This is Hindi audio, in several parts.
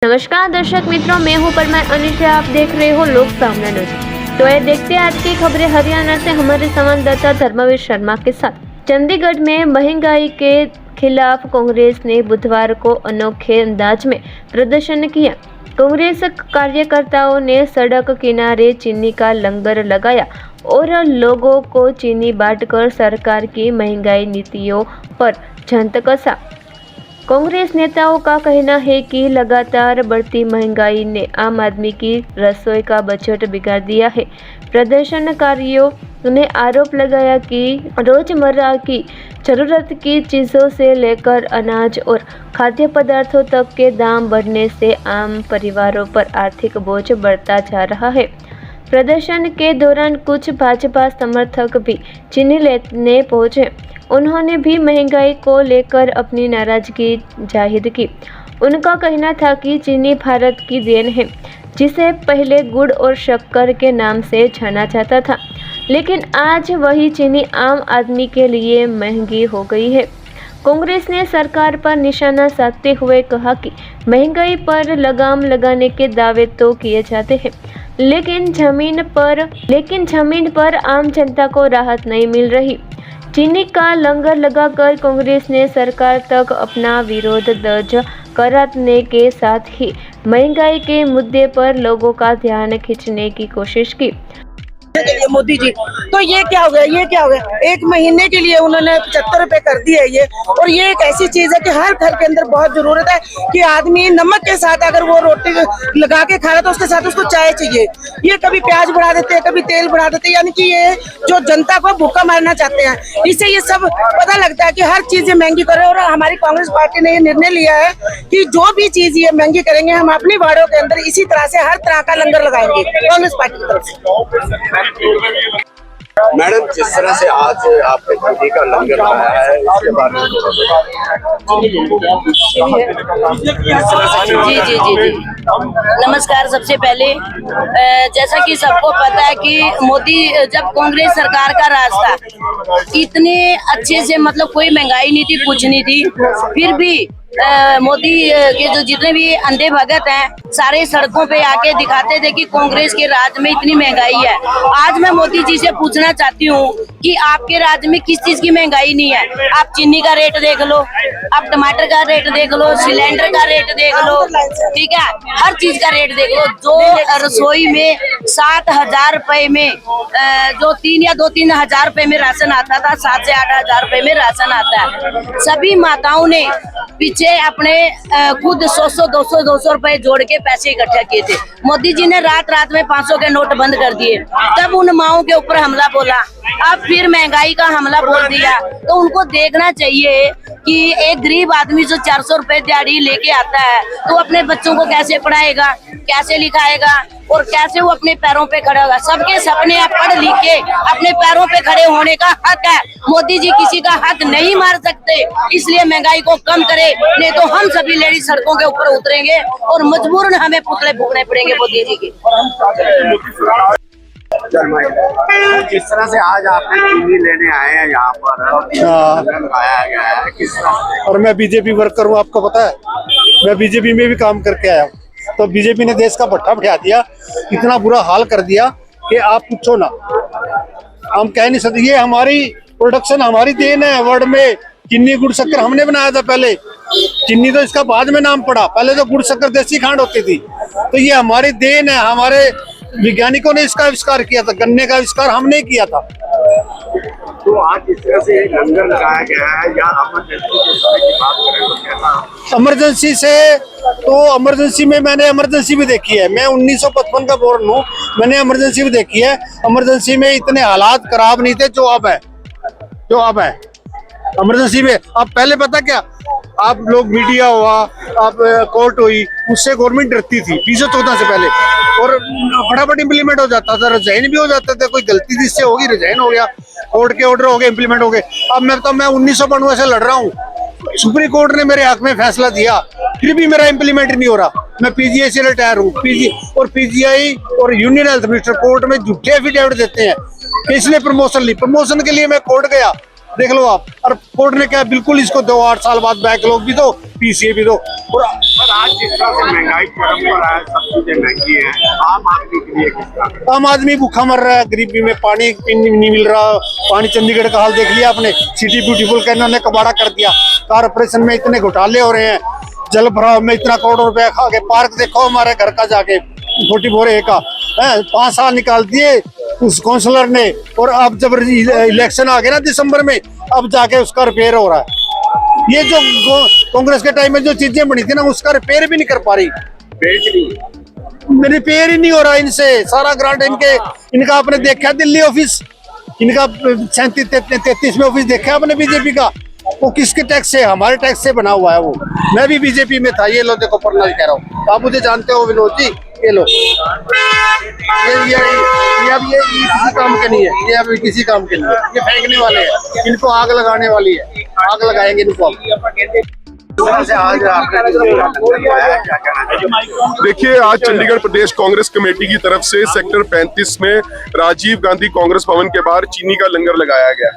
नमस्कार दर्शक मित्रों, मैं हूं परमार अनिशा। आप देख रहे हो लोक सामना न्यूज। तो ये देखते हैं आज की खबरें हरियाणा से हमारे संवाददाता धर्मवीर शर्मा के साथ। चंडीगढ़ में महंगाई के खिलाफ कांग्रेस ने बुधवार को अनोखे अंदाज में प्रदर्शन किया। कांग्रेस कार्यकर्ताओं ने सड़क किनारे चीनी का लंगर लगाया और लोगों को चीनी बांटकर सरकार की महंगाई नीतियों पर जंत कसा। कांग्रेस नेताओं का कहना है कि लगातार बढ़ती महंगाई ने आम आदमी की रसोई का बजट बिगाड़ दिया है। प्रदर्शनकारियों ने आरोप लगाया कि रोजमर्रा की जरूरत की चीज़ों से लेकर अनाज और खाद्य पदार्थों तक के दाम बढ़ने से आम परिवारों पर आर्थिक बोझ बढ़ता जा रहा है। प्रदर्शन के दौरान कुछ भाजपा समर्थक भी चीनी लेने पहुंचे। उन्होंने भी महंगाई को लेकर अपनी नाराजगी जाहिर की। उनका कहना था कि चीनी भारत की देन है, जिसे पहले गुड़ और शक्कर के नाम से जाना जाता था, लेकिन आज वही चीनी आम आदमी के लिए महंगी हो गई है। कांग्रेस ने सरकार पर निशाना साधते हुए कहा कि महंगाई पर लगाम लगाने के दावे तो किए जाते हैं, लेकिन जमीन पर आम जनता को राहत नहीं मिल रही। चीनी का लंगर लगाकर कांग्रेस ने सरकार तक अपना विरोध दर्ज कराने के साथ ही महंगाई के मुद्दे पर लोगों का ध्यान खींचने की कोशिश की। के लिए मोदी जी, तो ये क्या हो गया, एक महीने के लिए उन्होंने 75 रुपए कर दिए ये। और ये एक ऐसी चीज है कि हर घर के अंदर बहुत जरूरत है कि आदमी नमक के साथ अगर वो रोटी लगा के खा रहा है तो उसके साथ उसको चाय चाहिए। ये कभी प्याज बढ़ा देते हैं, कभी तेल बढ़ा देते हैं, यानी कि ये जो जनता को भूखा मारना चाहते हैं। इससे ये सब पता लगता है कि हर चीज महंगी कर रहे हैं। और हमारी कांग्रेस पार्टी ने ये निर्णय लिया है कि जो भी चीज ये महंगी करेंगे, हम अपनी वार्डों के अंदर इसी तरह से हर तरह का लंगर लगाएंगे कांग्रेस पार्टी की तरफ से। मैडम, जिस तरह से आज आपने चीनी का लंगर लगाया है, इसके बारे में जी। नमस्कार। सबसे पहले जैसा कि सबको पता है कि मोदी जब कांग्रेस सरकार का राज था, इतने अच्छे से मतलब कोई महंगाई नहीं थी, कुछ नहीं थी। फिर भी मोदी के जो जितने भी अंधे भगत हैं सारे सड़कों पे आके दिखाते थे कि कांग्रेस के राज में इतनी महंगाई है। आज मैं मोदी जी से पूछना चाहती हूँ कि आपके राज्य में किस चीज की महंगाई नहीं है। आप चीनी का रेट देख लो, आप टमाटर का रेट देख लो, सिलेंडर का रेट देख लो, ठीक है, हर चीज का रेट देख लो। जो रसोई में 7,000 रुपए में जो 3 या 2-3 हजार रुपए में राशन आता था, 7 से 8 हजार रुपए में राशन आता है। सभी माताओं ने पीछे अपने खुद 100-200 रुपए जोड़ के पैसे इकट्ठा किए थे। मोदी जी ने रात में 500 के नोट बंद कर दिए, तब उन माओं के ऊपर हमला बोला, अब फिर महंगाई का हमला बोल दिया। तो उनको देखना चाहिए कि एक गरीब आदमी जो 400 रुपए दिहाड़ी लेके आता है, तो अपने बच्चों को कैसे पढ़ाएगा, कैसे लिखाएगा और कैसे वो अपने पैरों पे खड़ा होगा। सबके सपने हैं पढ़ लिख के अपने पैरों पे खड़े होने का हक है। मोदी जी किसी का हक नहीं मार सकते, इसलिए महंगाई को कम करे, नहीं तो हम सभी लेडीज सड़कों के ऊपर उतरेंगे और मजबूरन हमें पुतले फूकने पड़ेंगे मोदी जी के। जिस तरह से आज आपने चीनी लेने आए हैं यहाँ पर लगाया गया है, किस तरह से? और मैं बीजेपी वर्कर हूँ, आपको पता है, मैं बीजेपी में भी काम करके आया हूँ। तो बीजेपी ने देश का भट्ठा बिठा दिया, इतना बुरा हाल कर दिया कि आप पूछो ना, हम कह नहीं सकते। ये हमारी प्रोडक्शन, हमारी देन है। वर्ल्ड में चीनी गुड़ शक्कर हमने बनाया था पहले, चीनी तो इसका बाद में नाम पड़ा, पहले तो गुड़ शक्कर देसी खांड होती थी। तो ये हमारी देन है, हमारे वैज्ञानिकों ने इसका आविष्कार किया था, गन्ने का आविष्कार हमने किया था। तो आज इस तरह से लंगर लगाया गया है या इमरजेंसी की बात करें तो कैसा? इमरजेंसी से तो इमरजेंसी में मैंने इमरजेंसी भी देखी है। मैं 1955 का बोर्न हूँ, मैंने इमरजेंसी भी देखी है। इमरजेंसी में इतने हालात खराब नहीं थे जो अब है। इमरजेंसी में अब पहले पता क्या, आप लोग मीडिया हुआ, आप कोर्ट हुई, उससे गवर्नमेंट डरती थी 2014 से पहले, और फटाफट इम्प्लीमेंट हो जाता था, रिजाइन भी हो जाता था। कोई गलती थी इससे होगी, रिजाइन हो गया, कोर्ट के ऑर्डर हो गए, इम्प्लीमेंट हो गए। अब मैं 1992 से लड़ रहा हूँ, सुप्रीम कोर्ट ने मेरे हक में फैसला दिया, फिर भी मेरा इम्प्लीमेंट नहीं हो रहा। मैं पीजीआई से रिटायर हूँ, पीजीआई और यूनियन हेल्थ मिनिस्टर कोर्ट में झूठे एफिडेविट देते हैं कि इसलिए प्रमोशन ली। प्रमोशन के लिए मैं कोर्ट गया, देख लो आप, और कोर्ट ने क्या बिल्कुल इसको 2 8 साल बाद बैकलॉग भी दो, पीसीए भी दो। और आज जिस तरह से महंगाई चरम पर है, सब चीजें महंगी हैं, आम आदमी के लिए किस तरह? आम आदमी भूखा मर रहा है, गरीबी में पानी नहीं मिल रहा। पानी चंडीगढ़ का हाल देख लिया आपने, सिटी ब्यूटीफुल का इन्होंने कबाड़ा कर दिया। कारपोरेशन में इतने घोटाले हो रहे हैं, जल भराव में इतना करोड़ों रुपया खा के। पार्क देखो हमारे घर का जाके 44 का 5 साल निकाल दिए उस काउंसलर ने, और अब जब इलेक्शन आ गए ना दिसंबर में, अब जाके उसका रिपेयर हो रहा है। ये जो कांग्रेस के टाइम में जो चीजें बनी थी ना, उसका रिपेयर भी नहीं कर पा रही। रिपेयर ही नहीं हो रहा इनसे। सारा ग्रांट इनका आपने देखा दिल्ली ऑफिस, इनका 37-33 में ऑफिस देखा आपने बीजेपी का। वो किसके टैक्स से? हमारे टैक्स से बना हुआ है वो। मैं भी बीजेपी में था। ये लो देखो पर्सनल कह रहा हूँ, आप मुझे जानते हो विनोद जी। ये लो, ये अब ये किसी काम के नहीं है, ये अभी किसी काम के नहीं है। ये फेंकने वाले हैं, इनको आग लगाने वाली है, आग लगाएंगे इनको अब। से आज आपने क्या कहना चाहिए? देखिए, आज चंडीगढ़ प्रदेश कांग्रेस कमेटी की तरफ से सेक्टर 35 में राजीव गांधी कांग्रेस भवन के बाहर चीनी का लंगर लगाया गया।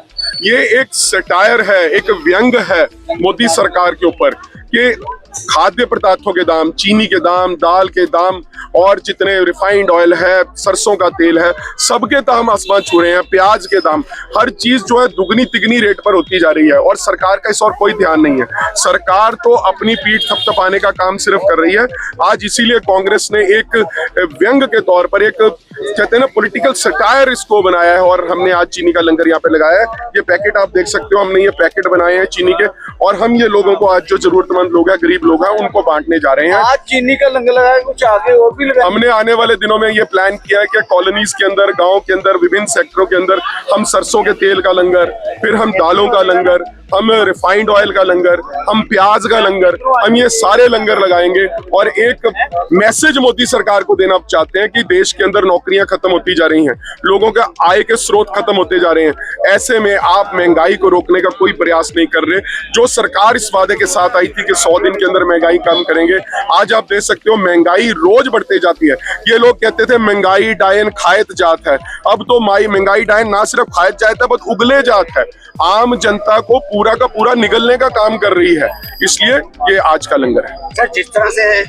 ये एक सटायर है, एक व्यंग है मोदी सरकार के ऊपर कि खाद्य पदार्थों के दाम, चीनी के दाम, दाल के दाम और जितने रिफाइंड ऑयल है, सरसों का तेल है, सबके दाम आसमान छू रहे हैं। प्याज के दाम, हर चीज जो है दुगनी तिगनी रेट पर होती जा रही है और सरकार का इस और कोई ध्यान नहीं है। सरकार तो अपनी पीठ थपथपाने का काम सिर्फ कर रही है। आज इसीलिए कांग्रेस ने एक व्यंग के तौर पर, एक कहते हैं ना पॉलिटिकल सटायर इसको बनाया है और हमने आज चीनी का लंगर यहाँ पे लगाया है। ये पैकेट आप देख सकते हो, हमने ये पैकेट बनाए हैं चीनी के और हम ये लोगों को आज जो जरूरतमंद लोग हैं, गरीब लोग हैं, उनको बांटने जा रहे हैं। आज चीनी का लंगर लगाया, कुछ आगे और भी लगाया। हमने आने वाले दिनों में ये प्लान किया है कि कॉलोनीज के अंदर, गांव के अंदर, विभिन्न सेक्टरों के अंदर हम सरसों के तेल का लंगर, फिर हम दालों का लंगर, हम रिफाइंड ऑयल का लंगर, हम प्याज का लंगर, हम ये सारे लंगर लगाएंगे और एक मैसेज मोदी सरकार को देना चाहते हैं कि देश के अंदर नौकरियां खत्म होती जा रही हैं, लोगों का आय के स्रोत खत्म होते जा रहे हैं। ऐसे में आप महंगाई को रोकने का कोई प्रयास नहीं कर रहे। जो सरकार इस वादे के साथ आई थी कि 100 दिन के अंदर महंगाई कम करेंगे, आज आप देख सकते हो महंगाई रोज बढ़ते जाती है। ये लोग कहते थे महंगाई डायन खायत जात है, अब तो महंगाई डायन ना सिर्फ खायत जात है बल्कि उगले जात है। आम जनता को पूरा का पूरा निगलने का काम कर रही है, इसलिए ये आज का लंगर है। सर, जिस तरह से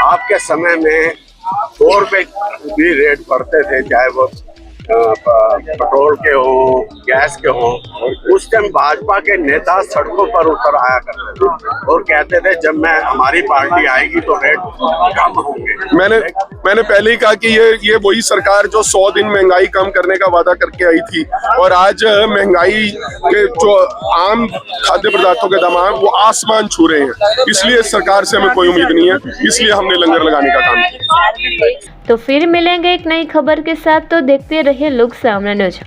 आपके समय में 4 रुपए भी रेट बढ़ते थे, चाहे वो पेट्रोल के हो, गैस के हो, उस टाइम भाजपा के नेता सड़कों पर उतर आया करते थे और कहते थे जब हमारी पार्टी आएगी तो रेट कम होंगे। मैंने पहले ही कहा कि ये वही सरकार जो 100 दिन महंगाई कम करने का वादा करके आई थी और आज महंगाई के जो आम खाद्य पदार्थों के दाम वो आसमान छू रहे हैं। इसलिए सरकार से हमें कोई उम्मीद नहीं है, इसलिए हमने लंगर लगाने का काम किया। तो फिर मिलेंगे एक नई खबर के साथ, तो देखते रहिए लोक सामना न्यूज।